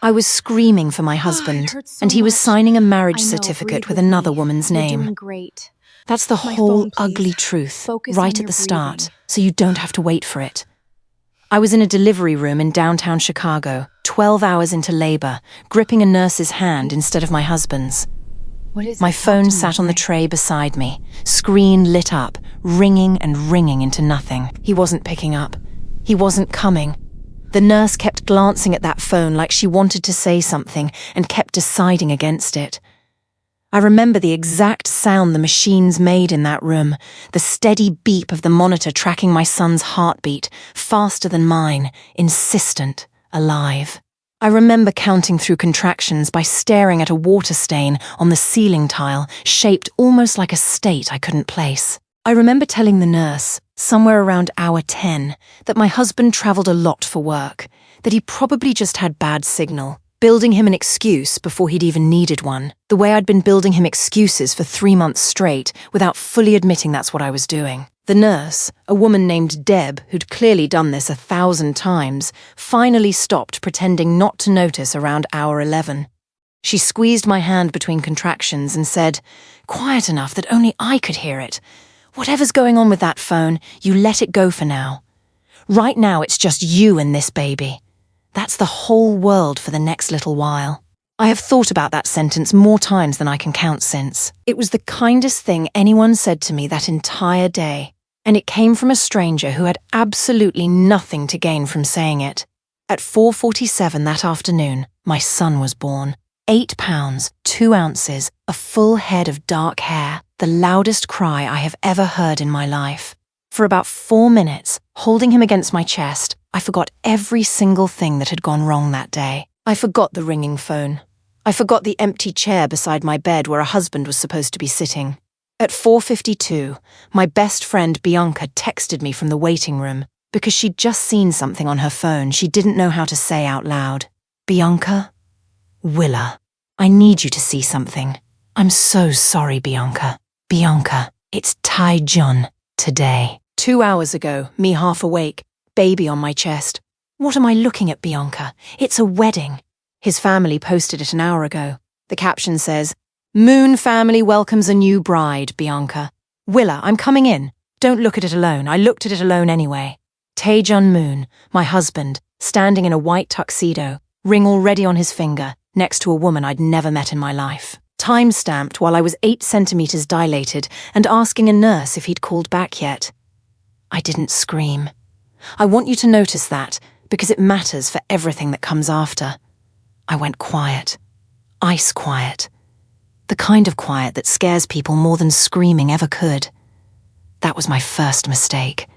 I was screaming for my husband, and he was signing a marriage certificate with another woman's name. Doing great. That's the My whole phone, please. ugly truth, Focus right on at your the start, breathing. so you don't have to wait for it. I was in a delivery room in downtown Chicago, 12 hours into labor, gripping a nurse's hand instead of my husband's. What is My it? Talk phone to me, sat on the okay? tray beside me, screen lit up, ringing and ringing into nothing. He wasn't picking up. He wasn't coming. The nurse kept glancing at that phone like she wanted to say something and kept deciding against it. I remember the exact sound the machines made in that room, the steady beep of the monitor tracking my son's heartbeat, faster than mine, insistent, alive. I remember counting through contractions by staring at a water stain on the ceiling tile, shaped almost like a state I couldn't place. I remember telling the nurse, somewhere around hour 10, that my husband traveled a lot for work, that he probably just had bad signal, building him an excuse before he'd even needed one, the way I'd been building him excuses for 3 months straight without fully admitting that's what I was doing. The nurse, a woman named Deb, who'd clearly done this 1,000 times, finally stopped pretending not to notice around hour 11. She squeezed my hand between contractions and said, quiet enough that only I could hear it. Whatever's going on with that phone, you let it go for now. Right now it's just you and this baby. That's the whole world for the next little while. I have thought about that sentence more times than I can count since. It was the kindest thing anyone said to me that entire day, and it came from a stranger who had absolutely nothing to gain from saying it. At 4:47 that afternoon, my son was born. 8 pounds, 2 ounces, a full head of dark hair, the loudest cry I have ever heard in my life. For about 4 minutes, holding him against my chest, I forgot every single thing that had gone wrong that day. I forgot the ringing phone. I forgot the empty chair beside my bed where a husband was supposed to be sitting. At 4:52, my best friend Bianca texted me from the waiting room because she'd just seen something on her phone she didn't know how to say out loud. Bianca? Willa, I need you to see something. I'm so sorry, Bianca. Bianca, it's Tae-jun today. 2 hours ago, me half awake, baby on my chest. What am I looking at, Bianca? It's a wedding. His family posted it an hour ago. The caption says, Moon family welcomes a new bride, Bianca. Willa, I'm coming in. Don't look at it alone. I looked at it alone anyway. Tae-jun Moon, my husband, standing in a white tuxedo, ring already on his finger, next to a woman I'd never met in my life. Time-stamped while I was 8 centimeters dilated and asking a nurse if he'd called back yet. I didn't scream. I want you to notice that, because it matters for everything that comes after. I went quiet. Ice quiet. The kind of quiet that scares people more than screaming ever could. That was my first mistake.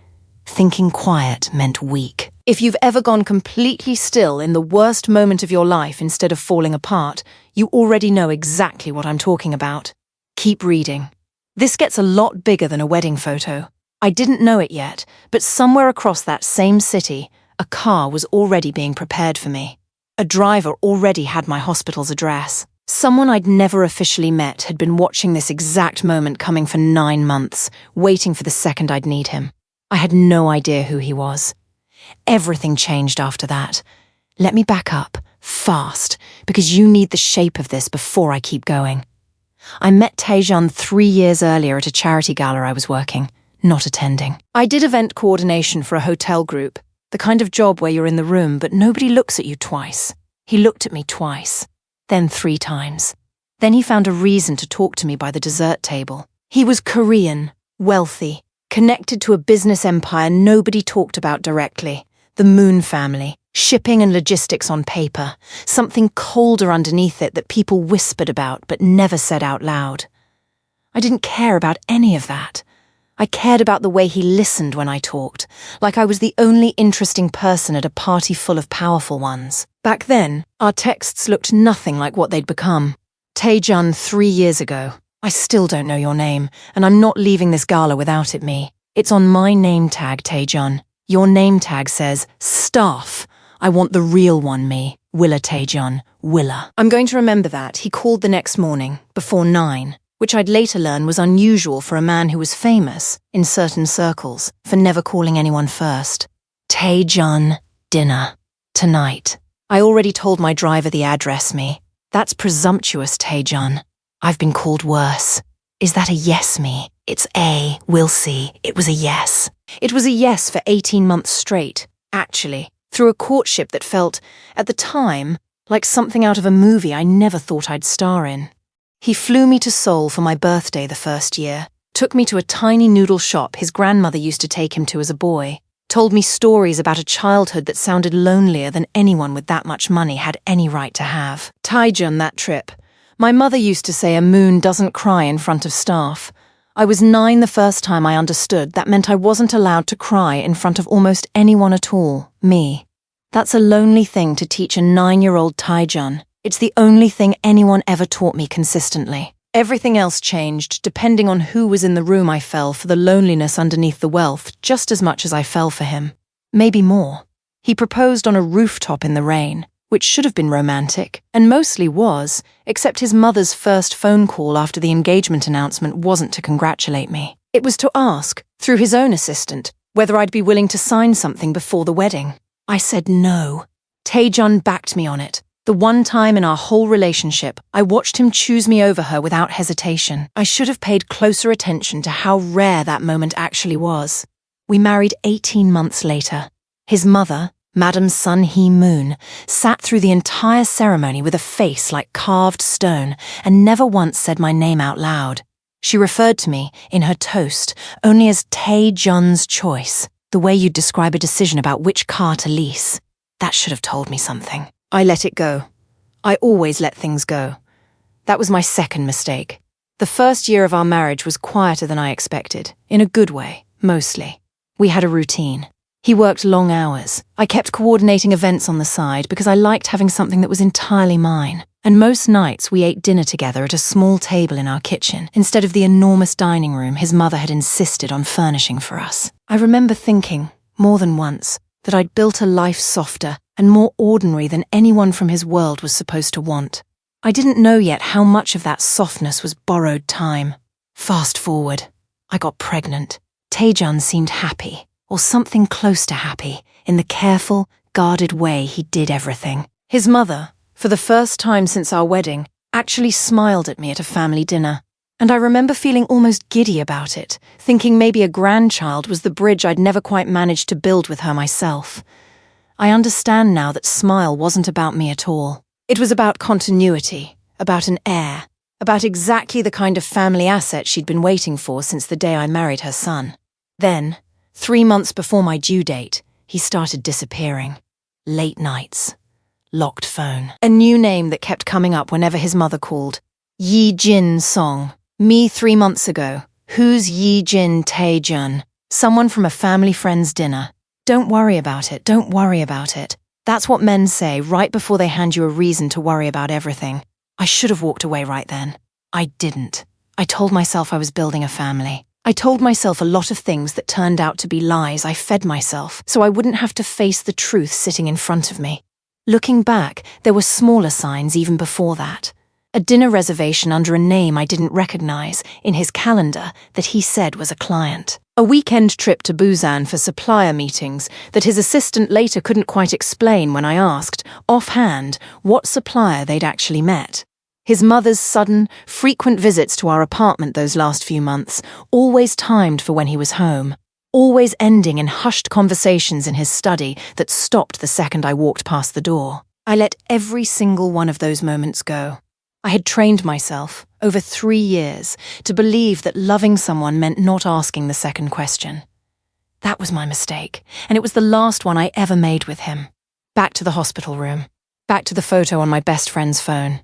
Thinking quiet meant weak. If you've ever gone completely still in the worst moment of your life instead of falling apart, you already know exactly what I'm talking about. Keep reading. This gets a lot bigger than a wedding photo. I didn't know it yet, but somewhere across that same city, a car was already being prepared for me. A driver already had my hospital's address. Someone I'd never officially met had been watching this exact moment coming for 9 months, waiting for the second I'd need him. I had no idea who he was. Everything changed after that. Let me back up, fast, because you need the shape of this before I keep going. I met Tae-jun 3 years earlier at a charity gala I was working, not attending. I did event coordination for a hotel group, the kind of job where you're in the room but nobody looks at you twice. He looked at me twice, then 3 times. Then he found a reason to talk to me by the dessert table. He was Korean, wealthy, connected to a business empire nobody talked about directly, the Moon family, shipping and logistics on paper, something colder underneath it that people whispered about but never said out loud. I didn't care about any of that. I cared about the way he listened when I talked, like I was the only interesting person at a party full of powerful ones. Back then, our texts looked nothing like what they'd become. Tae-jun 3 years ago. I still don't know your name, and I'm not leaving this gala without it, me. It's on my name tag, Tae-jun. Your name tag says, staff. I want the real one, me. Willa Tae-jun. Willa. I'm going to remember that. He called the next morning, before 9, which I'd later learn was unusual for a man who was famous, in certain circles, for never calling anyone first. Tae-jun, dinner. Tonight. I already told my driver the address, me. That's presumptuous, Tae-jun. I've been called worse. Is that a yes, me? It's a, we'll see. It was a yes. It was a yes for 18 months straight, actually, through a courtship that felt, at the time, like something out of a movie I never thought I'd star in. He flew me to Seoul for my birthday the first year, took me to a tiny noodle shop his grandmother used to take him to as a boy, told me stories about a childhood that sounded lonelier than anyone with that much money had any right to have. Tae-jun that trip. My mother used to say a moon doesn't cry in front of staff. I was 9 the first time I understood that meant I wasn't allowed to cry in front of almost anyone at all, me. That's a lonely thing to teach a 9-year-old Tae-jun. It's the only thing anyone ever taught me consistently. Everything else changed depending on who was in the room. I fell for the loneliness underneath the wealth just as much as I fell for him. Maybe more. He proposed on a rooftop in the rain, which should have been romantic, and mostly was, except his mother's first phone call after the engagement announcement wasn't to congratulate me. It was to ask, through his own assistant, whether I'd be willing to sign something before the wedding. I said no. Tae-jun backed me on it. The one time in our whole relationship, I watched him choose me over her without hesitation. I should have paid closer attention to how rare that moment actually was. We married 18 months later. His mother, Madam Sun Hee-moon, sat through the entire ceremony with a face like carved stone and never once said my name out loud. She referred to me, in her toast, only as Tae-jun's choice, the way you'd describe a decision about which car to lease. That should have told me something. I let it go. I always let things go. That was my second mistake. The first year of our marriage was quieter than I expected, in a good way, mostly. We had a routine. He worked long hours. I kept coordinating events on the side because I liked having something that was entirely mine. And most nights we ate dinner together at a small table in our kitchen, instead of the enormous dining room his mother had insisted on furnishing for us. I remember thinking, more than once, that I'd built a life softer and more ordinary than anyone from his world was supposed to want. I didn't know yet how much of that softness was borrowed time. Fast forward. I got pregnant. Tae-jun seemed happy, or something close to happy, in the careful, guarded way he did everything. His mother, for the first time since our wedding, actually smiled at me at a family dinner. And I remember feeling almost giddy about it, thinking maybe a grandchild was the bridge I'd never quite managed to build with her myself. I understand now that Smile wasn't about me at all. It was about continuity, about an heir, about exactly the kind of family asset she'd been waiting for since the day I married her son. Then, 3 months before my due date, he started disappearing. Late nights. Locked phone. A new name that kept coming up whenever his mother called. Yi-jin Song. Me 3 months ago. Who's Yi-jin Tae-jun? Someone from a family friend's dinner. Don't worry about it, don't worry about it. That's what men say right before they hand you a reason to worry about everything. I should have walked away right then. I didn't. I told myself I was building a family. I told myself a lot of things that turned out to be lies I fed myself, so I wouldn't have to face the truth sitting in front of me. Looking back, there were smaller signs even before that. A dinner reservation under a name I didn't recognize in his calendar that he said was a client. A weekend trip to Busan for supplier meetings that his assistant later couldn't quite explain when I asked, offhand, what supplier they'd actually met. His mother's sudden, frequent visits to our apartment those last few months, always timed for when he was home, always ending in hushed conversations in his study that stopped the second I walked past the door. I let every single one of those moments go. I had trained myself, over 3 years, to believe that loving someone meant not asking the second question. That was my mistake, and it was the last one I ever made with him. Back to the hospital room. Back to the photo on my best friend's phone.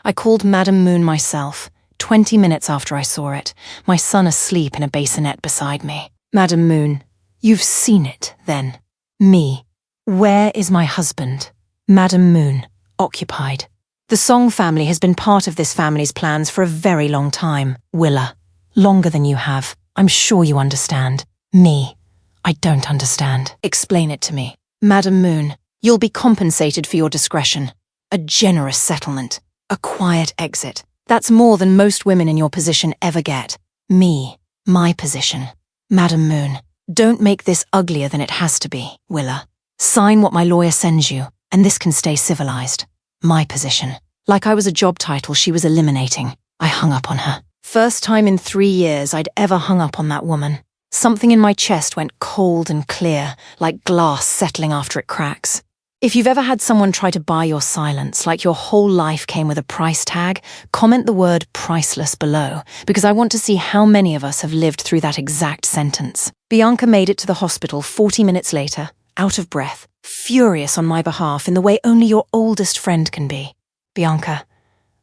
I called Madam Moon myself, 20 minutes after I saw it, my son asleep in a bassinet beside me. Madam Moon, you've seen it, then. Me. Where is my husband? Madam Moon, occupied. The Song family has been part of this family's plans for a very long time, Willa. Longer than you have. I'm sure you understand. Me. I don't understand. Explain it to me. Madam Moon, you'll be compensated for your discretion. A generous settlement. A quiet exit. That's more than most women in your position ever get. Me. My position. Madam Moon, don't make this uglier than it has to be, Willa. Sign what my lawyer sends you. And this can stay civilized. My position. Like I was a job title she was eliminating. I hung up on her. First time in 3 years I'd ever hung up on that woman. Something in my chest went cold and clear, like glass settling after it cracks. If you've ever had someone try to buy your silence, like your whole life came with a price tag, comment the word priceless below, because I want to see how many of us have lived through that exact sentence. Bianca made it to the hospital 40 minutes later, out of breath, furious on my behalf in the way only your oldest friend can be. Bianca,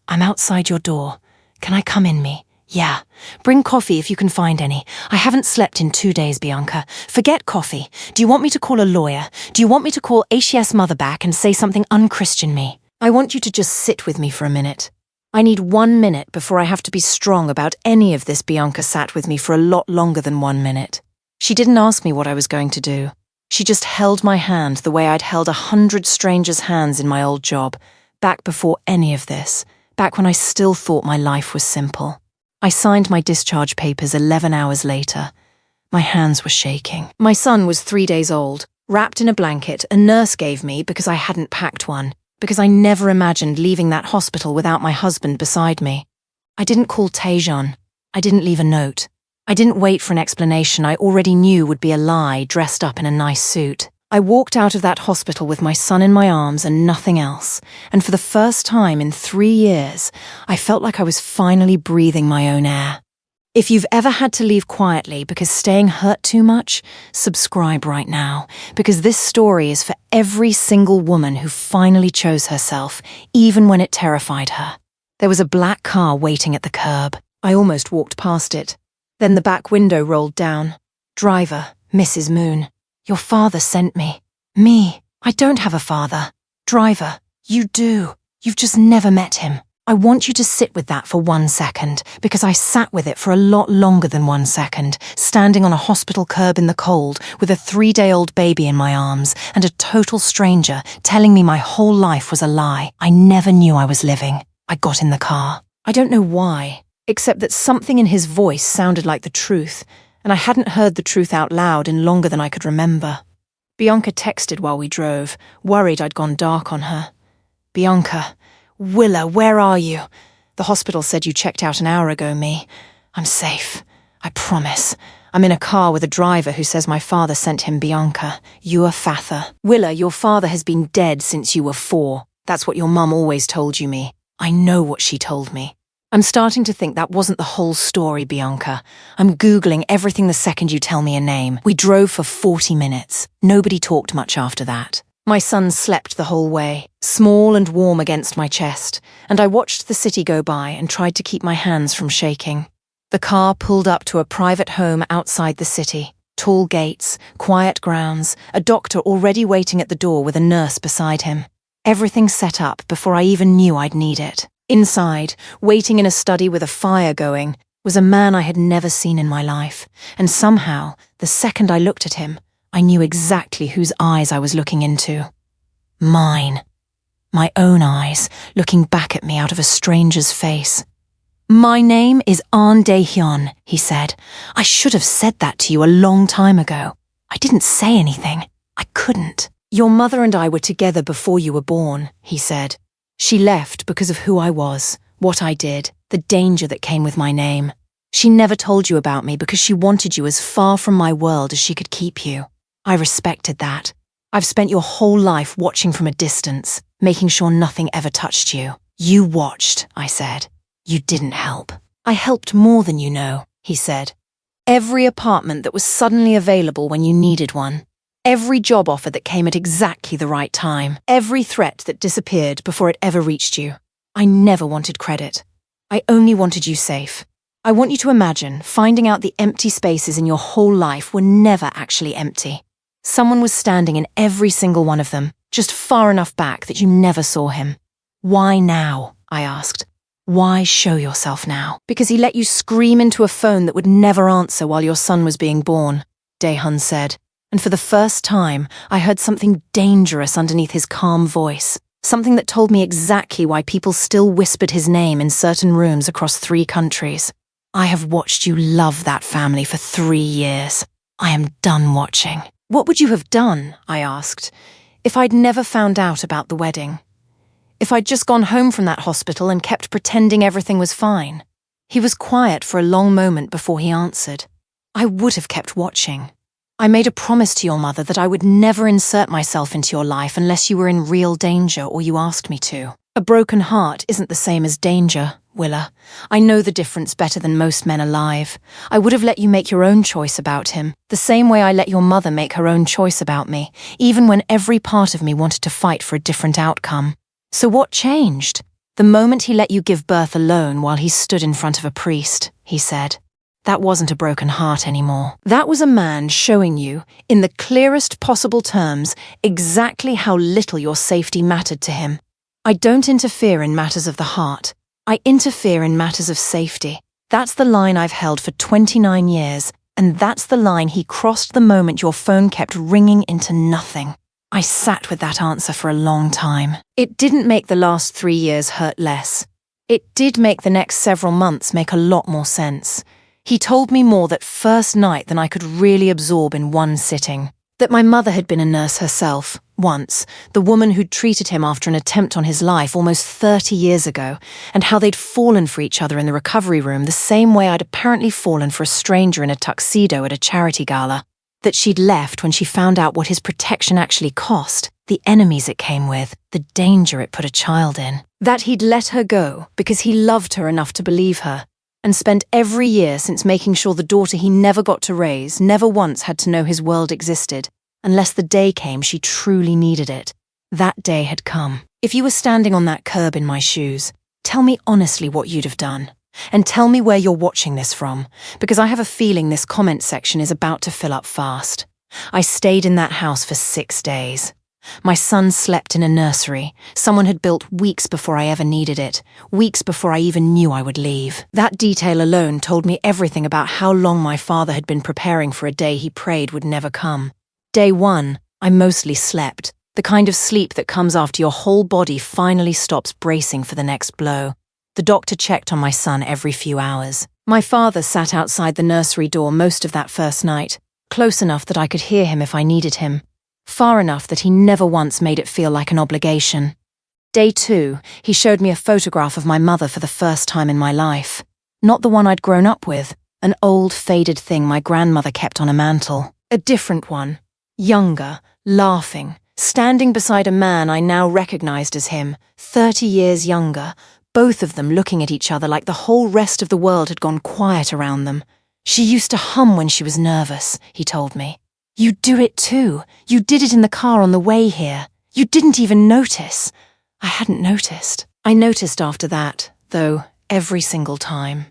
I'm outside your door. Can I come in me? Yeah. Bring coffee if you can find any. I haven't slept in 2 days, Bianca. Forget coffee. Do you want me to call a lawyer? Do you want me to call HCS mother back and say something unchristian me? I want you to just sit with me for a minute. I need 1 minute before I have to be strong about any of this. Bianca sat with me for a lot longer than 1 minute. She didn't ask me what I was going to do. She just held my hand the way I'd held 100 strangers' hands in my old job, back before any of this, back when I still thought my life was simple. I signed my discharge papers 11 hours later. My hands were shaking. My son was 3 days old, wrapped in a blanket a nurse gave me because I hadn't packed one, because I never imagined leaving that hospital without my husband beside me. I didn't call Tae-jun. I didn't leave a note. I didn't wait for an explanation I already knew would be a lie dressed up in a nice suit. I walked out of that hospital with my son in my arms and nothing else, and for the first time in 3 years, I felt like I was finally breathing my own air. If you've ever had to leave quietly because staying hurt too much, subscribe right now, because this story is for every single woman who finally chose herself, even when it terrified her. There was a black car waiting at the curb. I almost walked past it. Then the back window rolled down. Driver, Mrs. Moon. Your father sent me. Me. I don't have a father. Driver. You do. You've just never met him. I want you to sit with that for 1 second, because I sat with it for a lot longer than 1 second, standing on a hospital curb in the cold with a 3-day-old baby in my arms and a total stranger telling me my whole life was a lie. I never knew I was living. I got in the car. I don't know why, except that something in his voice sounded like the truth, and I hadn't heard the truth out loud in longer than I could remember. Bianca texted while we drove, worried I'd gone dark on her. Bianca, Willa, where are you? The hospital said you checked out an hour ago, me. I'm safe. I promise. I'm in a car with a driver who says my father sent him. Bianca, you are father. Willa, your father has been dead since you were 4. That's what your mum always told you, me. I know what she told me. I'm starting to think that wasn't the whole story, Bianca. I'm Googling everything the second you tell me a name. We drove for 40 minutes. Nobody talked much after that. My son slept the whole way, small and warm against my chest, and I watched the city go by and tried to keep my hands from shaking. The car pulled up to a private home outside the city. Tall gates, quiet grounds, a doctor already waiting at the door with a nurse beside him. Everything set up before I even knew I'd need it. Inside, waiting in a study with a fire going, was a man I had never seen in my life, and somehow, the second I looked at him, I knew exactly whose eyes I was looking into. Mine. My own eyes, looking back at me out of a stranger's face. My name is Ahn Dae-hyun, he said. I should have said that to you a long time ago. I didn't say anything. I couldn't. Your mother and I were together before you were born, he said. She left because of who I was, what I did, the danger that came with my name. She never told you about me because she wanted you as far from my world as she could keep you. I respected that. I've spent your whole life watching from a distance, making sure nothing ever touched you. You watched, I said. You didn't help. I helped more than you know, he said. Every apartment that was suddenly available when you needed one. Every job offer that came at exactly the right time. Every threat that disappeared before it ever reached you. I never wanted credit. I only wanted you safe. I want you to imagine finding out the empty spaces in your whole life were never actually empty. Someone was standing in every single one of them, just far enough back that you never saw him. Why now? I asked. Why show yourself now? Because he let you scream into a phone that would never answer while your son was being born, Dae-hyun said. And for the first time, I heard something dangerous underneath his calm voice. Something that told me exactly why people still whispered his name in certain rooms across 3 countries. I have watched you love that family for 3 years. I am done watching. What would you have done? I asked. If I'd never found out about the wedding. If I'd just gone home from that hospital and kept pretending everything was fine. He was quiet for a long moment before he answered. I would have kept watching. I made a promise to your mother that I would never insert myself into your life unless you were in real danger or you asked me to. A broken heart isn't the same as danger, Willa. I know the difference better than most men alive. I would have let you make your own choice about him, the same way I let your mother make her own choice about me, even when every part of me wanted to fight for a different outcome. So what changed? The moment he let you give birth alone while he stood in front of a priest, he said. That wasn't a broken heart anymore. That was a man showing you, in the clearest possible terms, exactly how little your safety mattered to him. I don't interfere in matters of the heart. I interfere in matters of safety. That's the line I've held for 29 years, and that's the line he crossed the moment your phone kept ringing into nothing. I sat with that answer for a long time. It didn't make the last 3 years hurt less. It did make the next several months make a lot more sense. He told me more that first night than I could really absorb in one sitting. That my mother had been a nurse herself, once, the woman who'd treated him after an attempt on his life almost 30 years ago, and how they'd fallen for each other in the recovery room the same way I'd apparently fallen for a stranger in a tuxedo at a charity gala. That she'd left when she found out what his protection actually cost, the enemies it came with, the danger it put a child in. That he'd let her go because he loved her enough to believe her, and spent every year since making sure the daughter he never got to raise never once had to know his world existed, unless the day came she truly needed it. That day had come. If you were standing on that curb in my shoes, tell me honestly what you'd have done. And tell me where you're watching this from, because I have a feeling this comment section is about to fill up fast. I stayed in that house for 6 days. My son slept in a nursery someone had built weeks before I ever needed it, weeks before I even knew I would leave. That detail alone told me everything about how long my father had been preparing for a day he prayed would never come. Day 1, I mostly slept, the kind of sleep that comes after your whole body finally stops bracing for the next blow. The doctor checked on my son every few hours. My father sat outside the nursery door most of that first night, close enough that I could hear him if I needed him. Far enough that he never once made it feel like an obligation. Day 2, he showed me a photograph of my mother for the first time in my life. Not the one I'd grown up with, an old faded thing my grandmother kept on a mantel. A different one, younger, laughing, standing beside a man I now recognized as him, 30 years younger, both of them looking at each other like the whole rest of the world had gone quiet around them. She used to hum when she was nervous, he told me. You do it too. You did it in the car on the way here. You didn't even notice. I hadn't noticed. I noticed after that, though, every single time.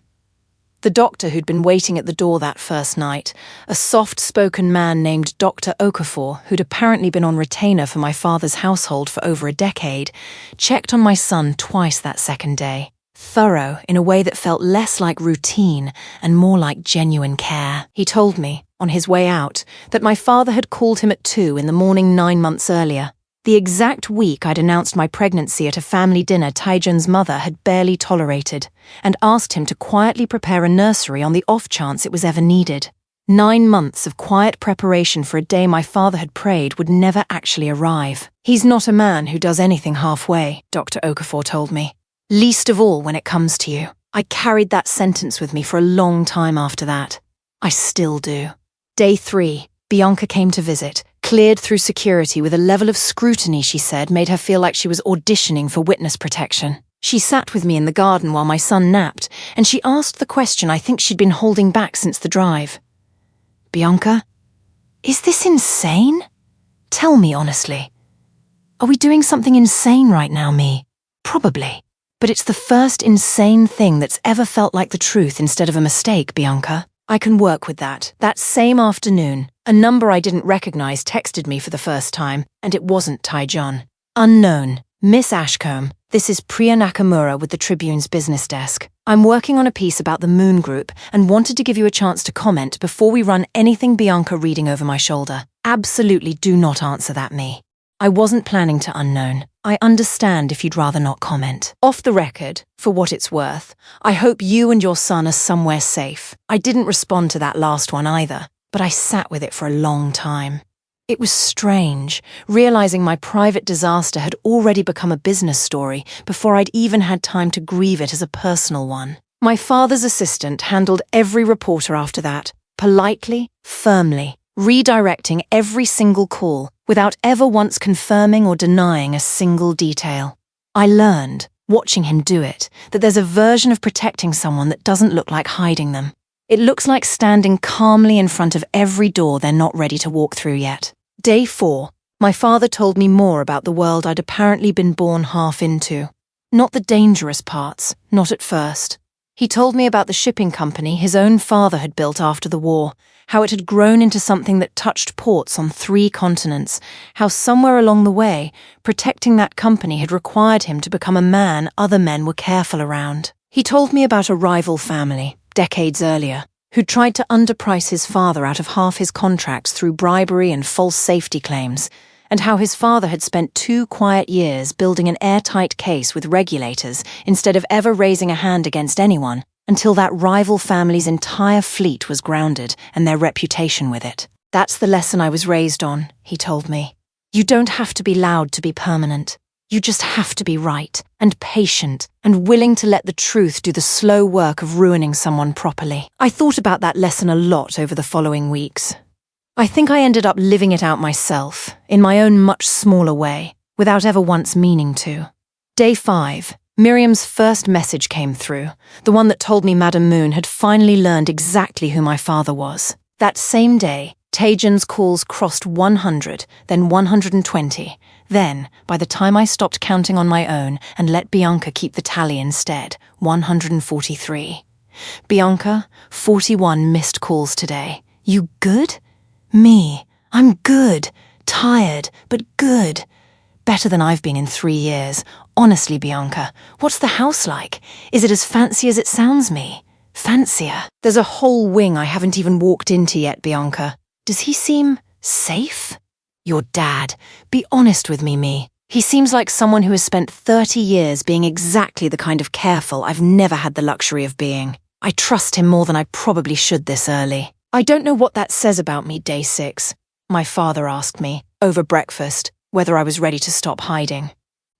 The doctor who'd been waiting at the door that first night, a soft-spoken man named Dr. Okafor, who'd apparently been on retainer for my father's household for over a decade, checked on my son twice that second day. Thorough in a way that felt less like routine and more like genuine care. He told me, on his way out, that my father had called him at 2 in the morning 9 months earlier, the exact week I'd announced my pregnancy at a family dinner Tae-jun's mother had barely tolerated, and asked him to quietly prepare a nursery on the off chance it was ever needed. 9 months of quiet preparation for a day my father had prayed would never actually arrive. He's not a man who does anything halfway, Dr. Okafor told me. Least of all when it comes to you. I carried that sentence with me for a long time after that. I still do. Day 3, Bianca came to visit, cleared through security with a level of scrutiny she said made her feel like she was auditioning for witness protection. She sat with me in the garden while my son napped, and she asked the question I think she'd been holding back since the drive. Bianca, is this insane? Tell me honestly. Are we doing something insane right now, me? Probably. But it's the first insane thing that's ever felt like the truth instead of a mistake, Bianca. I can work with that. That same afternoon, a number I didn't recognize texted me for the first time, and it wasn't Tae-jun. Unknown. Miss Ashcombe, this is Priya Nakamura with the Tribune's business desk. I'm working on a piece about the Moon Group and wanted to give you a chance to comment before we run anything Bianca reading over my shoulder. Absolutely do not answer that, me. I wasn't planning to unknown. I understand if you'd rather not comment. Off the record, for what it's worth, I hope you and your son are somewhere safe. I didn't respond to that last one either, but I sat with it for a long time. It was strange, realizing my private disaster had already become a business story before I'd even had time to grieve it as a personal one. My father's assistant handled every reporter after that, politely, firmly, redirecting every single call without ever once confirming or denying a single detail. I learned, watching him do it, that there's a version of protecting someone that doesn't look like hiding them. It looks like standing calmly in front of every door they're not ready to walk through yet. Day 4, my father told me more about the world I'd apparently been born half into. Not the dangerous parts, not at first. He told me about the shipping company his own father had built after the war, how it had grown into something that touched ports on 3 continents, how somewhere along the way, protecting that company had required him to become a man other men were careful around. He told me about a rival family, decades earlier, who'd tried to underprice his father out of half his contracts through bribery and false safety claims, and how his father had spent 2 quiet years building an airtight case with regulators instead of ever raising a hand against anyone, until that rival family's entire fleet was grounded and their reputation with it. That's the lesson I was raised on, he told me. You don't have to be loud to be permanent. You just have to be right, and patient, and willing to let the truth do the slow work of ruining someone properly. I thought about that lesson a lot over the following weeks. I think I ended up living it out myself, in my own much smaller way, without ever once meaning to. Day 5, Miriam's first message came through, the one that told me Madame Moon had finally learned exactly who my father was. That same day, Tae-jun's calls crossed 100, then 120. Then, by the time I stopped counting on my own and let Bianca keep the tally instead, 143. Bianca, 41 missed calls today. You good? Me. I'm good. Tired, but good. Better than I've been in 3 years. Honestly, Bianca, what's the house like? Is it as fancy as it sounds me? Fancier. There's a whole wing I haven't even walked into yet, Bianca. Does he seem safe? Your dad. Be honest with me. He seems like someone who has spent 30 years being exactly the kind of careful I've never had the luxury of being. I trust him more than I probably should this early. I don't know what that says about me, day 6. My father asked me, over breakfast, whether I was ready to stop hiding.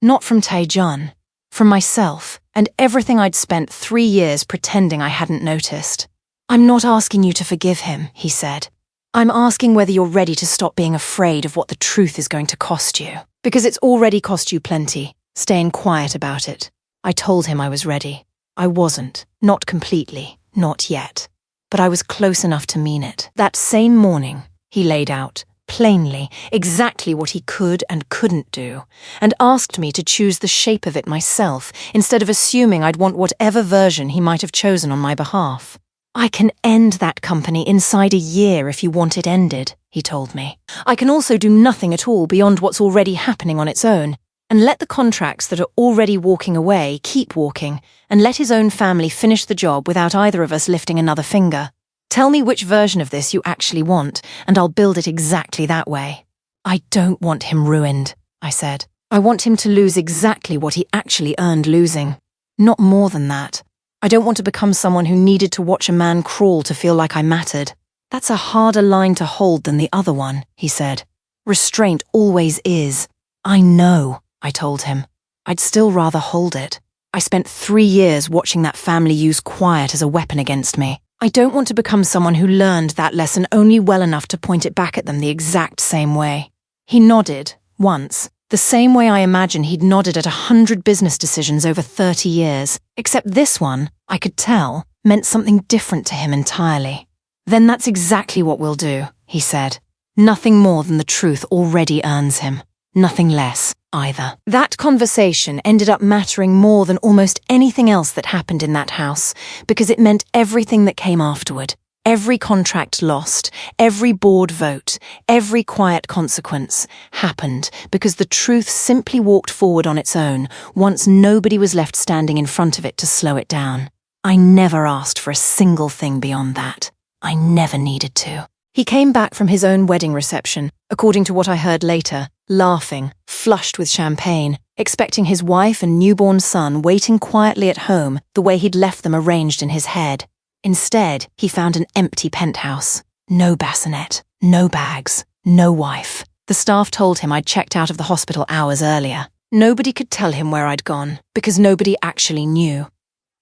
Not from Tae-jun. From myself, and everything I'd spent 3 years pretending I hadn't noticed. I'm not asking you to forgive him, he said. I'm asking whether you're ready to stop being afraid of what the truth is going to cost you. Because it's already cost you plenty, staying quiet about it. I told him I was ready. I wasn't, not completely, not yet. But I was close enough to mean it. That same morning, he laid out, plainly, exactly what he could and couldn't do, and asked me to choose the shape of it myself, instead of assuming I'd want whatever version he might have chosen on my behalf. I can end that company inside a year if you want it ended, he told me. I can also do nothing at all beyond what's already happening on its own, and let the contracts that are already walking away keep walking, and let his own family finish the job without either of us lifting another finger. Tell me which version of this you actually want, and I'll build it exactly that way. I don't want him ruined, I said. I want him to lose exactly what he actually earned losing. Not more than that. I don't want to become someone who needed to watch a man crawl to feel like I mattered. That's a harder line to hold than the other one, he said. Restraint always is. I know, I told him. I'd still rather hold it. I spent 3 years watching that family use quiet as a weapon against me. I don't want to become someone who learned that lesson only well enough to point it back at them the exact same way. He nodded, once, the same way I imagine he'd nodded at 100 business decisions over 30 years, except this one, I could tell, meant something different to him entirely. Then that's exactly what we'll do, he said. Nothing more than the truth already earns him. Nothing less, either. That conversation ended up mattering more than almost anything else that happened in that house, because it meant everything that came afterward. Every contract lost, every board vote, every quiet consequence happened because the truth simply walked forward on its own once nobody was left standing in front of it to slow it down. I never asked for a single thing beyond that. I never needed to. He came back from his own wedding reception, according to what I heard later, laughing, flushed with champagne, expecting his wife and newborn son waiting quietly at home the way he'd left them arranged in his head. Instead, he found an empty penthouse. No bassinet, no bags, No wife. The staff told him I'd checked out of the hospital hours earlier. Nobody could tell him where I'd gone, because nobody actually knew.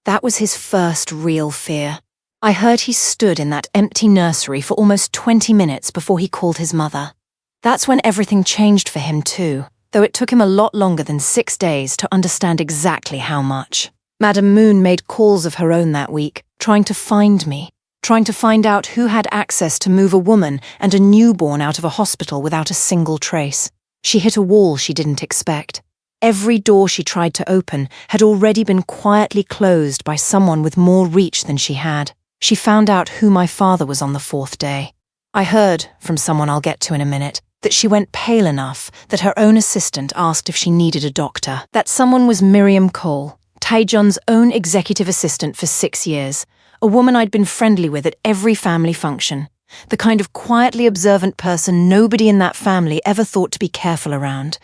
That was his first real fear. I heard he stood in that empty nursery for almost 20 minutes before he called his mother. That's when everything changed for him too, though it took him a lot longer than 6 days to understand exactly how much. Madam Moon made calls of her own that week, trying to find me, trying to find out who had access to move a woman and a newborn out of a hospital without a single trace. She hit a wall she didn't expect. Every door she tried to open had already been quietly closed by someone with more reach than she had. She found out who my father was on the 4th day. I heard, from someone I'll get to in a minute, that she went pale enough that her own assistant asked if she needed a doctor. That someone was Miriam Cole, Tae-jun's own executive assistant for 6 years, a woman I'd been friendly with at every family function, the kind of quietly observant person nobody in that family ever thought to be careful around.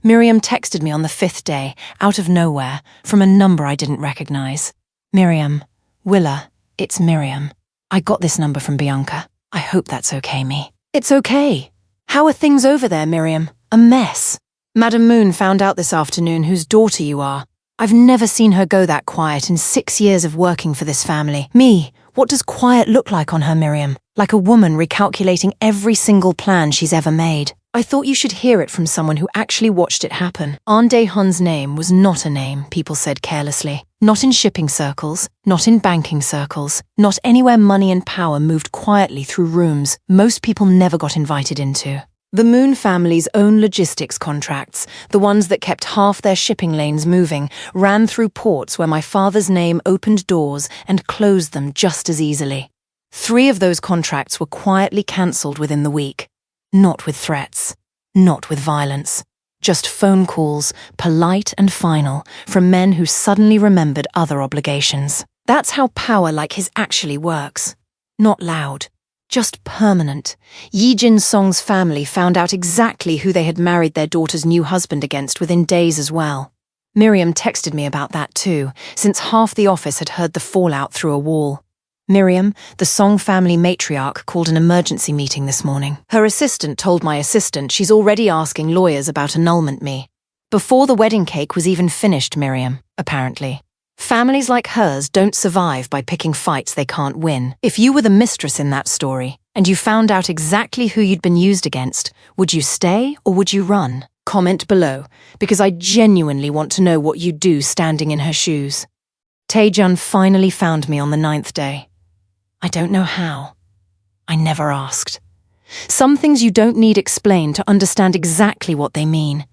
Miriam texted me on the 5th day, out of nowhere, from a number I didn't recognize. Miriam. Willa. It's Miriam. I got this number from Bianca. I hope that's okay, me. It's okay. How are things over there, Miriam? A mess. Madam Moon found out this afternoon whose daughter you are. I've never seen her go that quiet in 6 years of working for this family. Me, what does quiet look like on her, Miriam? Like a woman recalculating every single plan she's ever made. I thought you should hear it from someone who actually watched it happen. Ahn Dae-hun's name was not a name, people said carelessly. Not in shipping circles, not in banking circles, not anywhere money and power moved quietly through rooms most people never got invited into. The Moon family's own logistics contracts, the ones that kept half their shipping lanes moving, ran through ports where my father's name opened doors and closed them just as easily. 3 of those contracts were quietly cancelled within the week. Not with threats, not with violence. Just phone calls, polite and final, from men who suddenly remembered other obligations. That's how power like his actually works. Not loud, just permanent. Yi Jin-song's family found out exactly who they had married their daughter's new husband against within days as well. Miriam texted me about that too, since half the office had heard the fallout through a wall. Miriam, the Song family matriarch, called an emergency meeting this morning. Her assistant told my assistant she's already asking lawyers about annulment me. Before the wedding cake was even finished, Miriam, apparently. Families like hers don't survive by picking fights they can't win. If you were the mistress in that story, and you found out exactly who you'd been used against, would you stay or would you run? Comment below, because I genuinely want to know what you'd do standing in her shoes. Tae-jun finally found me on the 9th day. I don't know how. I never asked. Some things you don't need explained to understand exactly what they mean.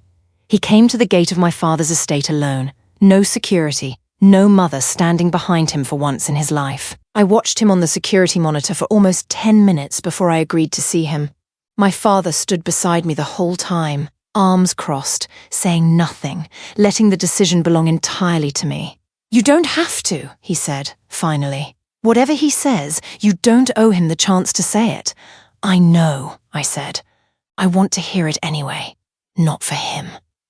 He came to the gate of my father's estate alone. No security, no mother standing behind him for once in his life. I watched him on the security monitor for almost 10 minutes before I agreed to see him. My father stood beside me the whole time, arms crossed, saying nothing, letting the decision belong entirely to me. You don't have to, he said, finally. Whatever he says, you don't owe him the chance to say it. I know, I said. I want to hear it anyway. Not for him.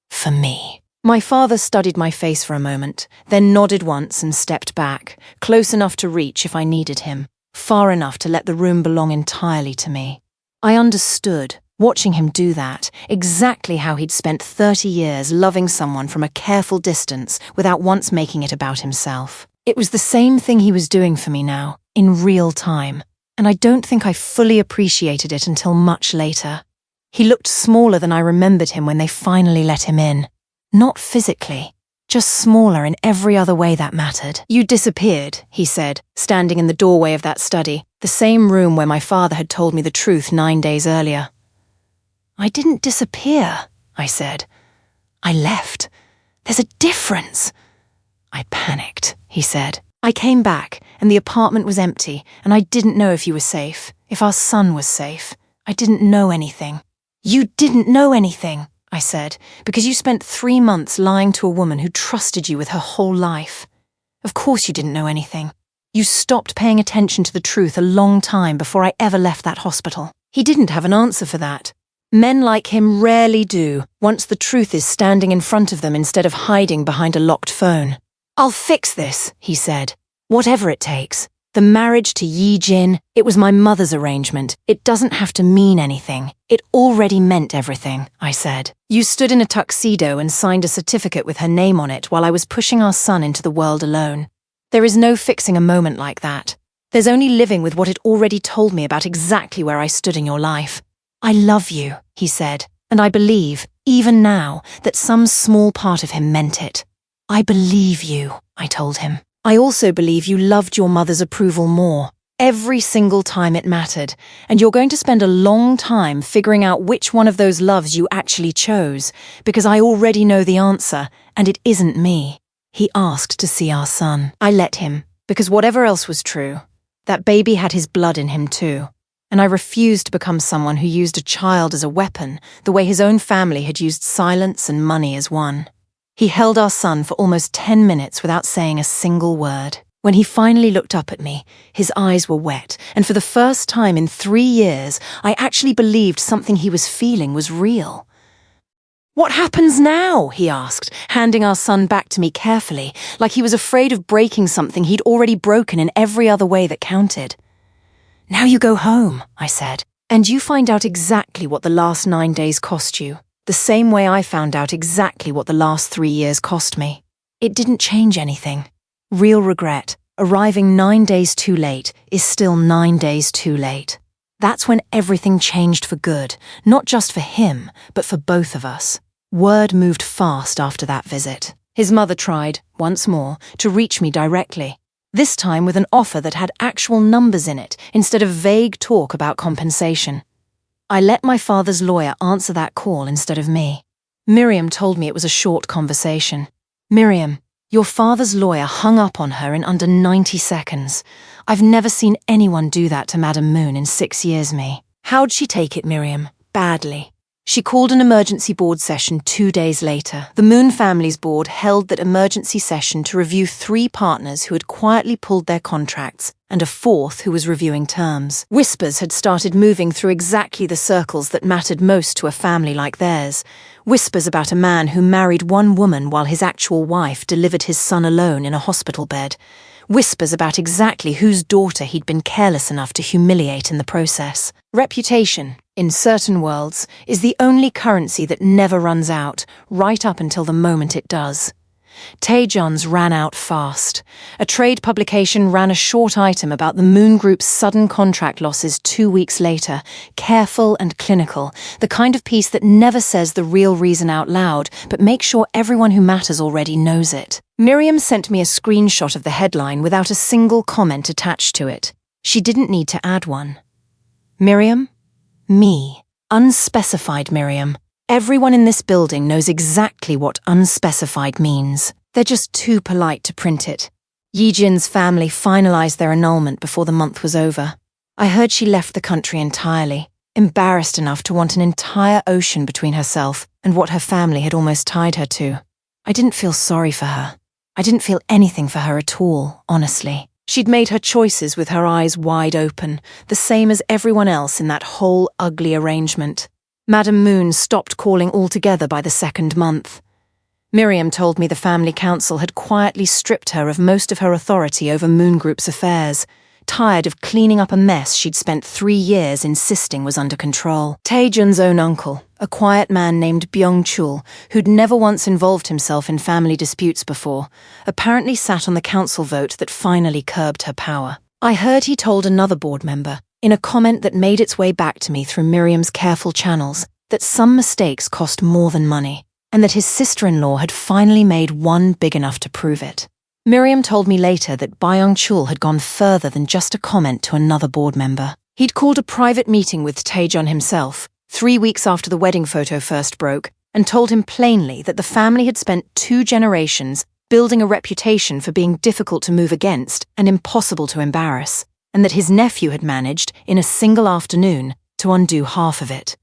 For me. My father studied my face for a moment, then nodded once and stepped back, close enough to reach if I needed him, far enough to let the room belong entirely to me. I understood, watching him do that, exactly how he'd spent 30 years loving someone from a careful distance without once making it about himself. It was the same thing he was doing for me now, in real time, and I don't think I fully appreciated it until much later. He looked smaller than I remembered him when they finally let him in. Not physically, just smaller in every other way that mattered. You disappeared, he said, standing in the doorway of that study, the same room where my father had told me the truth 9 days earlier. I didn't disappear, I said. I left. There's a difference. I panicked, he said. I came back, and the apartment was empty, and I didn't know if you were safe, if our son was safe. I didn't know anything. You didn't know anything, I said, because you spent 3 months lying to a woman who trusted you with her whole life. Of course you didn't know anything. You stopped paying attention to the truth a long time before I ever left that hospital. He didn't have an answer for that. Men like him rarely do, once the truth is standing in front of them instead of hiding behind a locked phone. I'll fix this, he said. Whatever it takes. The marriage to Yi-jin, it was my mother's arrangement. It doesn't have to mean anything. It already meant everything, I said. You stood in a tuxedo and signed a certificate with her name on it while I was pushing our son into the world alone. There is no fixing a moment like that. There's only living with what it already told me about exactly where I stood in your life. I love you, he said, and I believe, even now, that some small part of him meant it. I believe you, I told him. I also believe you loved your mother's approval more, every single time it mattered, and you're going to spend a long time figuring out which one of those loves you actually chose, because I already know the answer, and it isn't me. He asked to see our son. I let him, because whatever else was true, that baby had his blood in him too, and I refused to become someone who used a child as a weapon, the way his own family had used silence and money as one. He held our son for almost 10 minutes without saying a single word. When he finally looked up at me, his eyes were wet, and for the first time in 3 years, I actually believed something he was feeling was real. What happens now? He asked, handing our son back to me carefully, like he was afraid of breaking something he'd already broken in every other way that counted. Now you go home, I said, and you find out exactly what the last 9 days cost you. The same way I found out exactly what the last 3 years cost me. It didn't change anything. Real regret, arriving 9 days too late, is still 9 days too late. That's when everything changed for good, not just for him, but for both of us. Word moved fast after that visit. His mother tried, once more, to reach me directly, this time with an offer that had actual numbers in it, instead of vague talk about compensation. I let my father's lawyer answer that call instead of me. Miriam told me it was a short conversation. Miriam, your father's lawyer hung up on her in under 90 seconds. I've never seen anyone do that to Madam Moon in 6 years, me. How'd she take it, Miriam? Badly. She called an emergency board session 2 days later. The Moon family's board held that emergency session to review 3 partners who had quietly pulled their contracts and a 4th who was reviewing terms. Whispers had started moving through exactly the circles that mattered most to a family like theirs. Whispers about a man who married one woman while his actual wife delivered his son alone in a hospital bed. Whispers about exactly whose daughter he'd been careless enough to humiliate in the process. Reputation, in certain worlds, is the only currency that never runs out, right up until the moment it does. Tae-jun's ran out fast. A trade publication ran a short item about the Moon Group's sudden contract losses 2 weeks later, careful and clinical, the kind of piece that never says the real reason out loud, but makes sure everyone who matters already knows it. Miriam sent me a screenshot of the headline without a single comment attached to it. She didn't need to add one. Miriam? Me. Unspecified Miriam. Everyone in this building knows exactly what unspecified means. They're just too polite to print it. Yi-jin's family finalized their annulment before the month was over. I heard she left the country entirely, embarrassed enough to want an entire ocean between herself and what her family had almost tied her to. I didn't feel sorry for her. I didn't feel anything for her at all, honestly. She'd made her choices with her eyes wide open, the same as everyone else in that whole ugly arrangement. Madam Moon stopped calling altogether by the 2nd month. Miriam told me the family council had quietly stripped her of most of her authority over Moon Group's affairs, tired of cleaning up a mess she'd spent 3 years insisting was under control. Tae-jun's own uncle, a quiet man named Byung-chul, who'd never once involved himself in family disputes before, apparently sat on the council vote that finally curbed her power. I heard he told another board member, in a comment that made its way back to me through Miriam's careful channels, that some mistakes cost more than money, and that his sister-in-law had finally made one big enough to prove it. Miriam told me later that Byung-chul had gone further than just a comment to another board member. He'd called a private meeting with Tae-jun himself, 3 weeks after the wedding photo first broke, and told him plainly that the family had spent 2 generations building a reputation for being difficult to move against and impossible to embarrass, and that his nephew had managed, in a single afternoon, to undo half of it.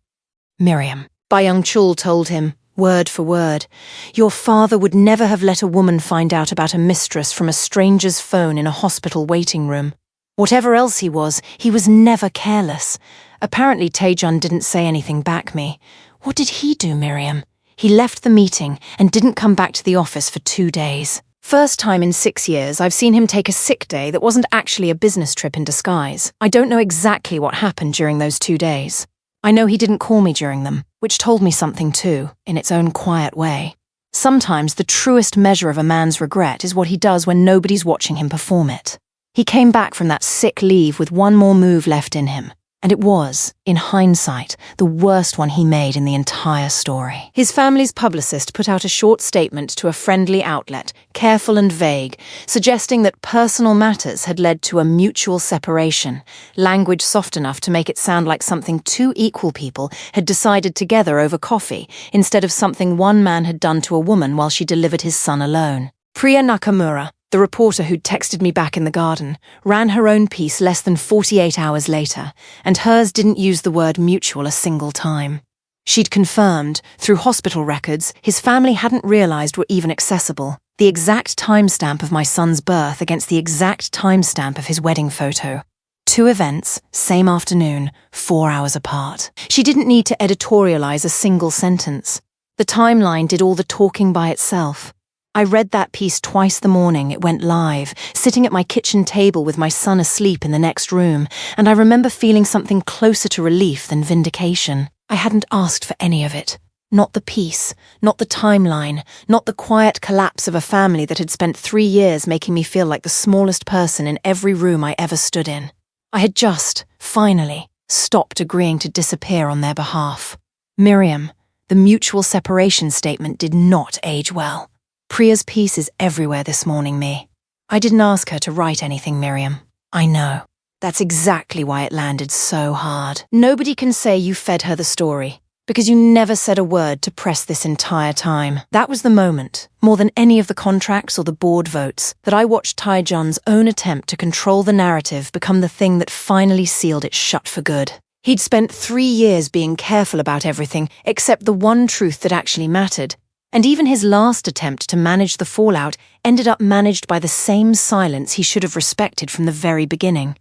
Miriam. Byung-chul told him, word for word, your father would never have let a woman find out about a mistress from a stranger's phone in a hospital waiting room. Whatever else he was never careless. Apparently Tae-jun didn't say anything back me. What did he do, Miriam? He left the meeting and didn't come back to the office for 2 days. First time in 6 years I've seen him take a sick day that wasn't actually a business trip in disguise. I don't know exactly what happened during those 2 days. I know he didn't call me during them, which told me something too, in its own quiet way. Sometimes the truest measure of a man's regret is what he does when nobody's watching him perform it. He came back from that sick leave with one more move left in him, and it was, in hindsight, the worst one he made in the entire story. His family's publicist put out a short statement to a friendly outlet, careful and vague, suggesting that personal matters had led to a mutual separation, language soft enough to make it sound like something two equal people had decided together over coffee, instead of something one man had done to a woman while she delivered his son alone. Priya Nakamura, the reporter who'd texted me back in the garden, ran her own piece less than 48 hours later, and hers didn't use the word mutual a single time. She'd confirmed, through hospital records, his family hadn't realized were even accessible, the exact timestamp of my son's birth against the exact timestamp of his wedding photo. 2 events, same afternoon, 4 hours apart. She didn't need to editorialize a single sentence. The timeline did all the talking by itself. I read that piece twice the morning it went live, sitting at my kitchen table with my son asleep in the next room, and I remember feeling something closer to relief than vindication. I hadn't asked for any of it. Not the piece, not the timeline, not the quiet collapse of a family that had spent 3 years making me feel like the smallest person in every room I ever stood in. I had just, finally, stopped agreeing to disappear on their behalf. Miriam, the mutual separation statement did not age well. Priya's piece is everywhere this morning, me. I didn't ask her to write anything, Miriam. I know. That's exactly why it landed so hard. Nobody can say you fed her the story, because you never said a word to press this entire time. That was the moment, more than any of the contracts or the board votes, that I watched Tae-jun's own attempt to control the narrative become the thing that finally sealed it shut for good. He'd spent 3 years being careful about everything except the one truth that actually mattered. And even his last attempt to manage the fallout ended up managed by the same silence he should have respected from the very beginning.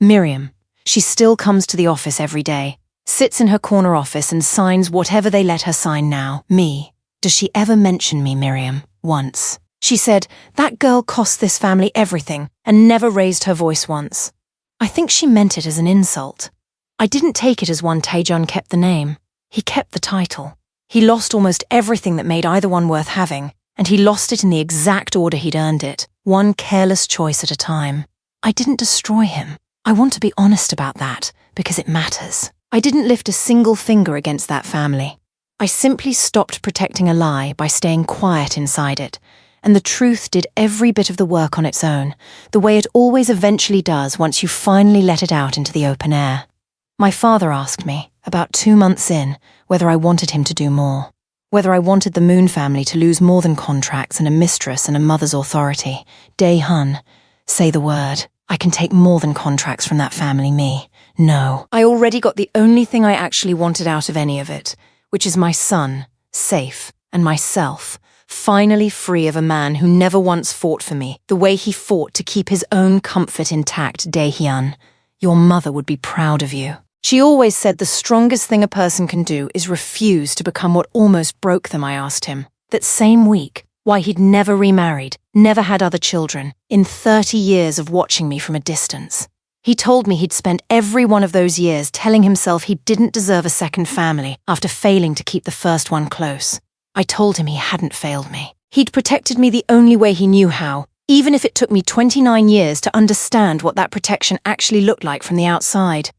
Miriam, she still comes to the office every day, sits in her corner office and signs whatever they let her sign now. Me. Does she ever mention me, Miriam? Once. She said, that girl cost this family everything, and never raised her voice once. I think she meant it as an insult. I didn't take it as one Tae-jun kept the name. He kept the title. He lost almost everything that made either one worth having, and he lost it in the exact order he'd earned it, one careless choice at a time. I didn't destroy him. I want to be honest about that, because it matters. I didn't lift a single finger against that family. I simply stopped protecting a lie by staying quiet inside it, and the truth did every bit of the work on its own, the way it always eventually does once you finally let it out into the open air. My father asked me, about 2 months in, whether I wanted him to do more. Whether I wanted the Moon family to lose more than contracts and a mistress and a mother's authority. Dae-hun, say the word. I can take more than contracts from that family, me. No. I already got the only thing I actually wanted out of any of it, which is my son, safe, and myself, finally free of a man who never once fought for me, the way he fought to keep his own comfort intact, Dae-hyun. Your mother would be proud of you. She always said the strongest thing a person can do is refuse to become what almost broke them, I asked him. That same week, why he'd never remarried, never had other children, in 30 years of watching me from a distance. He told me he'd spent every one of those years telling himself he didn't deserve a second family after failing to keep the first one close. I told him he hadn't failed me. He'd protected me the only way he knew how, even if it took me 29 years to understand what that protection actually looked like from the outside.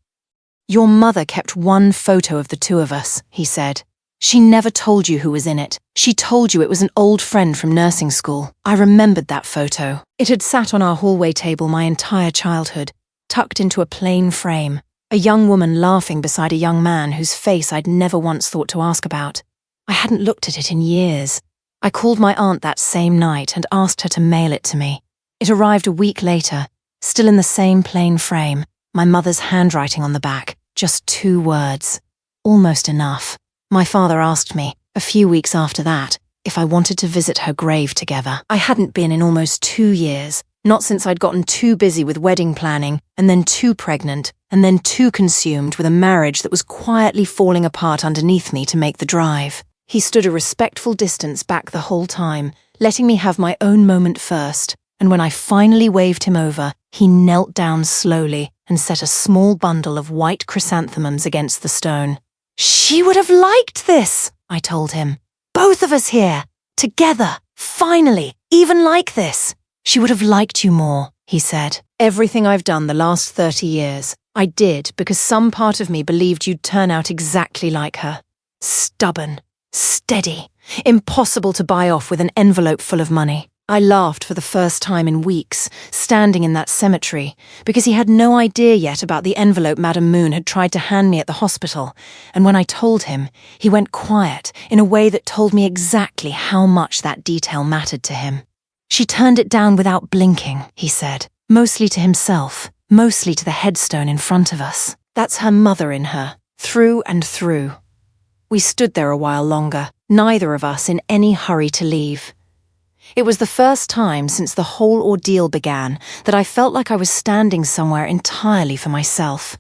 Your mother kept one photo of the two of us, he said. She never told you who was in it. She told you it was an old friend from nursing school. I remembered that photo. It had sat on our hallway table my entire childhood, tucked into a plain frame, a young woman laughing beside a young man whose face I'd never once thought to ask about. I hadn't looked at it in years. I called my aunt that same night and asked her to mail it to me. It arrived a week later, still in the same plain frame, my mother's handwriting on the back, just 2 words. Almost enough. My father asked me, a few weeks after that, if I wanted to visit her grave together. I hadn't been in almost 2 years, not since I'd gotten too busy with wedding planning, and then too pregnant, and then too consumed with a marriage that was quietly falling apart underneath me to make the drive. He stood a respectful distance back the whole time, letting me have my own moment first, and when I finally waved him over, he knelt down slowly and set a small bundle of white chrysanthemums against the stone. "She would have liked this," I told him. "Both of us here, together, finally, even like this. She would have liked you more," he said. "Everything I've done the last 30 years, I did because some part of me believed you'd turn out exactly like her. Stubborn, steady, impossible to buy off with an envelope full of money." I laughed for the first time in weeks, standing in that cemetery, because he had no idea yet about the envelope Madame Moon had tried to hand me at the hospital, and when I told him, he went quiet in a way that told me exactly how much that detail mattered to him. "She turned it down without blinking," he said, mostly to himself, mostly to the headstone in front of us. "That's her mother in her, through and through." We stood there a while longer, neither of us in any hurry to leave. It was the first time since the whole ordeal began that I felt like I was standing somewhere entirely for myself,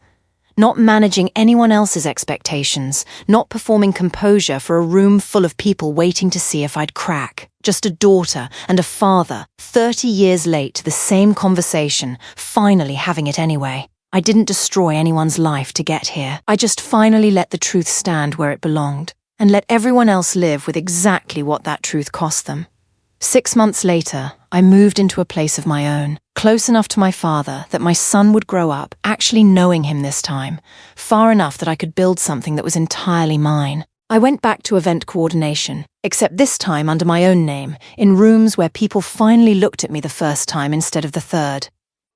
not managing anyone else's expectations, not performing composure for a room full of people waiting to see if I'd crack. Just a daughter and a father, 30 years late to the same conversation, finally having it anyway. I didn't destroy anyone's life to get here. I just finally let the truth stand where it belonged, and let everyone else live with exactly what that truth cost them. 6 months later, I moved into a place of my own, close enough to my father that my son would grow up actually knowing him this time, far enough that I could build something that was entirely mine. I went back to event coordination, except this time under my own name, in rooms where people finally looked at me the first time instead of the third.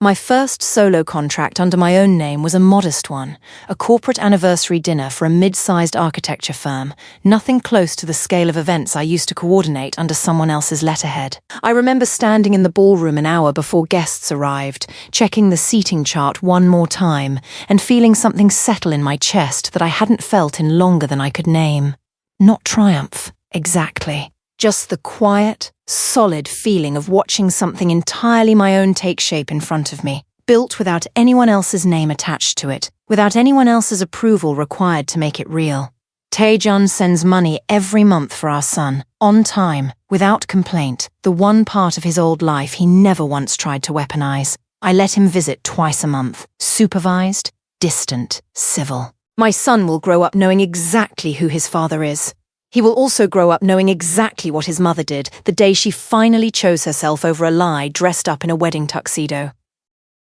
My first solo contract under my own name was a modest one, a corporate anniversary dinner for a mid-sized architecture firm, nothing close to the scale of events I used to coordinate under someone else's letterhead. I remember standing in the ballroom an hour before guests arrived, checking the seating chart one more time, and feeling something settle in my chest that I hadn't felt in longer than I could name. Not triumph, exactly. Just the quiet, solid feeling of watching something entirely my own take shape in front of me, built without anyone else's name attached to it, without anyone else's approval required to make it real. Tae-jun sends money every month for our son, on time, without complaint, the one part of his old life he never once tried to weaponize. I let him visit twice a month, supervised, distant, civil. My son will grow up knowing exactly who his father is. He will also grow up knowing exactly what his mother did the day she finally chose herself over a lie dressed up in a wedding tuxedo.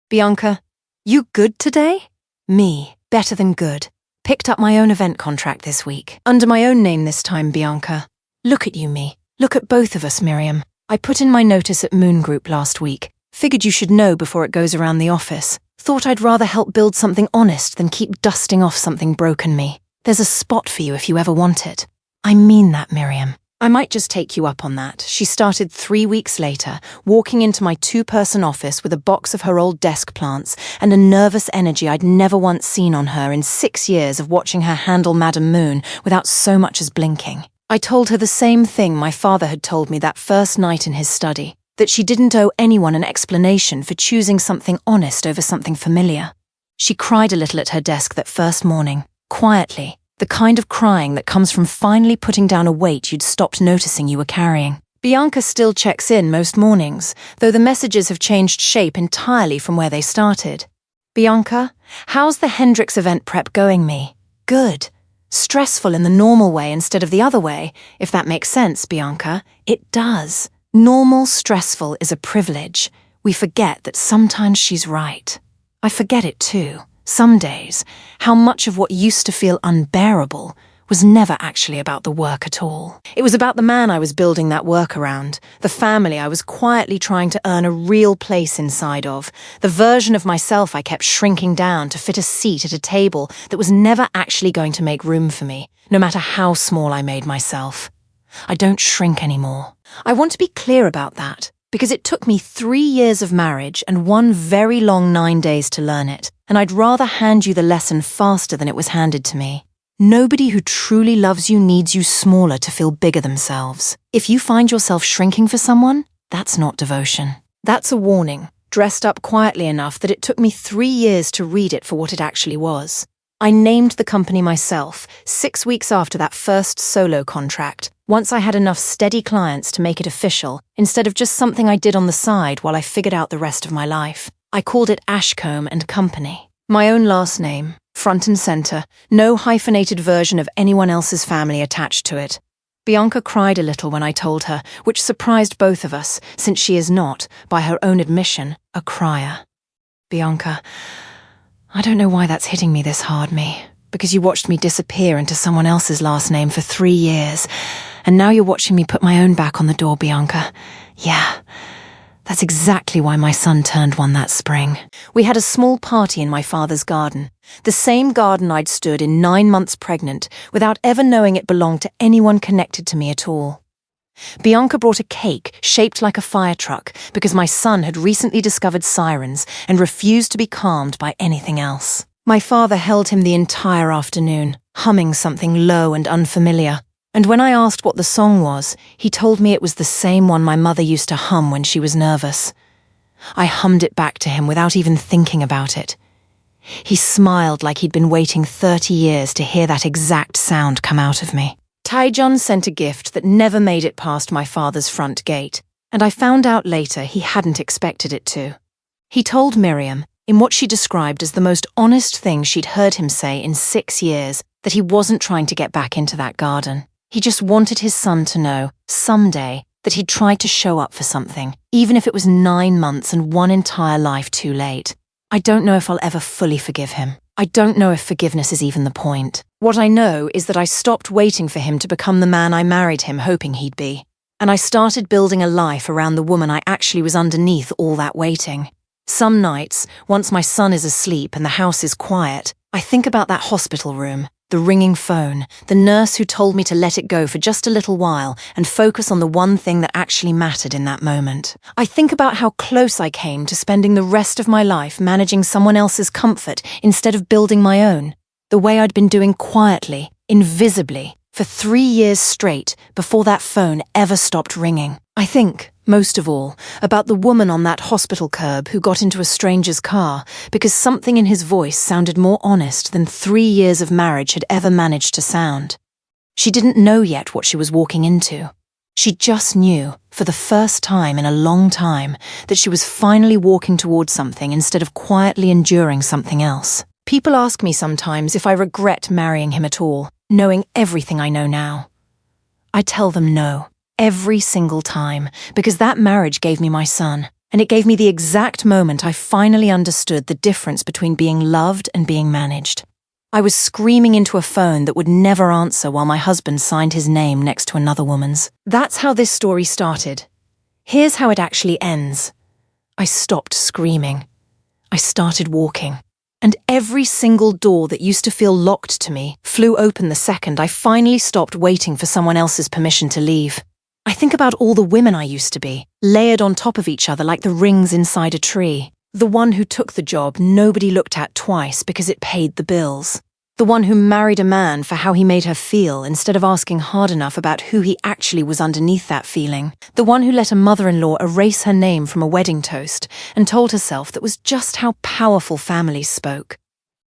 "Bianca, you good today?" Me, better than good. Picked up my own event contract this week. Under my own name this time, Bianca. Look at you, me. Look at both of us, Miriam. I put in my notice at Moon Group last week. Figured you should know before it goes around the office. Thought I'd rather help build something honest than keep dusting off something broken me. There's a spot for you if you ever want it. I mean that, Miriam. I might just take you up on that. She started 3 weeks later, walking into my 2-person office with a box of her old desk plants and a nervous energy I'd never once seen on her in 6 years of watching her handle Madame Moon without so much as blinking. I told her the same thing my father had told me that first night in his study, that she didn't owe anyone an explanation for choosing something honest over something familiar. She cried a little at her desk that first morning, quietly. The kind of crying that comes from finally putting down a weight you'd stopped noticing you were carrying. Bianca still checks in most mornings, though the messages have changed shape entirely from where they started. "Bianca, how's the Hendrix event prep going, me?" "Good. Stressful in the normal way instead of the other way, if that makes sense, Bianca. It does. Normal stressful is a privilege. We forget that sometimes she's right. I forget it too. Some days, how much of what used to feel unbearable was never actually about the work at all. It was about the man I was building that work around, the family I was quietly trying to earn a real place inside of, the version of myself I kept shrinking down to fit a seat at a table that was never actually going to make room for me, no matter how small I made myself. I don't shrink anymore. I want to be clear about that, because it took me 3 years of marriage and one very long 9 days to learn it, and I'd rather hand you the lesson faster than it was handed to me. Nobody who truly loves you needs you smaller to feel bigger themselves. If you find yourself shrinking for someone, that's not devotion. That's a warning, dressed up quietly enough that it took me 3 years to read it for what it actually was. I named the company myself 6 weeks after that first solo contract, Once I had enough steady clients to make it official, instead of just something I did on the side while I figured out the rest of my life, I called it Ashcombe and Company. My own last name, front and center, no hyphenated version of anyone else's family attached to it. Bianca cried a little when I told her, which surprised both of us, since she is not, by her own admission, a crier. Bianca, I don't know why that's hitting me this hard, because you watched me disappear into someone else's last name for 3 years, and now you're watching me put my own back on the door, Bianca. Yeah, that's exactly why my son turned one that spring. We had a small party in my father's garden, the same garden I'd stood in 9 months pregnant, without ever knowing it belonged to anyone connected to me at all. Bianca brought a cake shaped like a fire truck because my son had recently discovered sirens and refused to be calmed by anything else. My father held him the entire afternoon, humming something low and unfamiliar. And when I asked what the song was, he told me it was the same one my mother used to hum when she was nervous. I hummed it back to him without even thinking about it. He smiled like he'd been waiting 30 years to hear that exact sound come out of me. Tae-jun sent a gift that never made it past my father's front gate, and I found out later he hadn't expected it to. He told Miriam, in what she described as the most honest thing she'd heard him say in 6 years, that he wasn't trying to get back into that garden. He just wanted his son to know, someday, that he'd tried to show up for something, even if it was 9 months and 1 entire life too late. I don't know if I'll ever fully forgive him. I don't know if forgiveness is even the point. What I know is that I stopped waiting for him to become the man I married him hoping he'd be. And I started building a life around the woman I actually was underneath all that waiting. Some nights, once my son is asleep and the house is quiet, I think about that hospital room, the ringing phone, the nurse who told me to let it go for just a little while and focus on the one thing that actually mattered in that moment. I think about how close I came to spending the rest of my life managing someone else's comfort instead of building my own, the way I'd been doing quietly, invisibly, for 3 years straight before that phone ever stopped ringing. I think, most of all, about the woman on that hospital curb who got into a stranger's car because something in his voice sounded more honest than 3 years of marriage had ever managed to sound. She didn't know yet what she was walking into. She just knew, for the first time in a long time, that she was finally walking towards something instead of quietly enduring something else. People ask me sometimes if I regret marrying him at all, knowing everything I know now. I tell them no. Every single time, because that marriage gave me my son, and it gave me the exact moment I finally understood the difference between being loved and being managed. I was screaming into a phone that would never answer while my husband signed his name next to another woman's. That's how this story started. Here's how it actually ends. I stopped screaming. I started walking. And every single door that used to feel locked to me flew open the second I finally stopped waiting for someone else's permission to leave. I think about all the women I used to be, layered on top of each other like the rings inside a tree. The one who took the job nobody looked at twice because it paid the bills. The one who married a man for how he made her feel instead of asking hard enough about who he actually was underneath that feeling. The one who let a mother-in-law erase her name from a wedding toast and told herself that was just how powerful families spoke.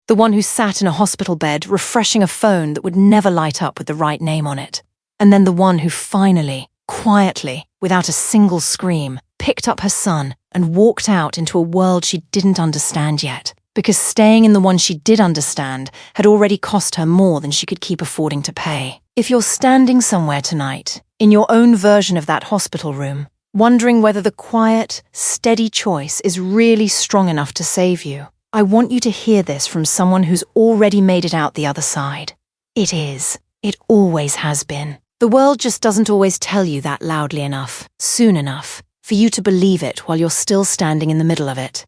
The one who sat in a hospital bed refreshing a phone that would never light up with the right name on it. And then the one who finally, quietly, without a single scream, picked up her son and walked out into a world she didn't understand yet, because staying in the one she did understand had already cost her more than she could keep affording to pay. If you're standing somewhere tonight, in your own version of that hospital room, wondering whether the quiet, steady choice is really strong enough to save you, I want you to hear this from someone who's already made it out the other side. It is. It always has been. The world just doesn't always tell you that loudly enough, soon enough, for you to believe it while you're still standing in the middle of it.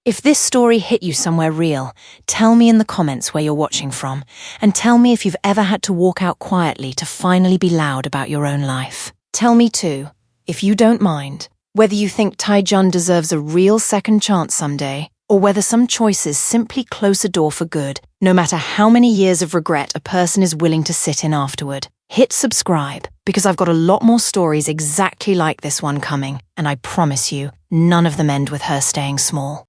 If this story hit you somewhere real, tell me in the comments where you're watching from, and tell me if you've ever had to walk out quietly to finally be loud about your own life. Tell me too, if you don't mind, whether you think Tae-jun deserves a real second chance someday, or whether some choices simply close a door for good, no matter how many years of regret a person is willing to sit in afterward. Hit subscribe, because I've got a lot more stories exactly like this one coming, and I promise you, none of them end with her staying small.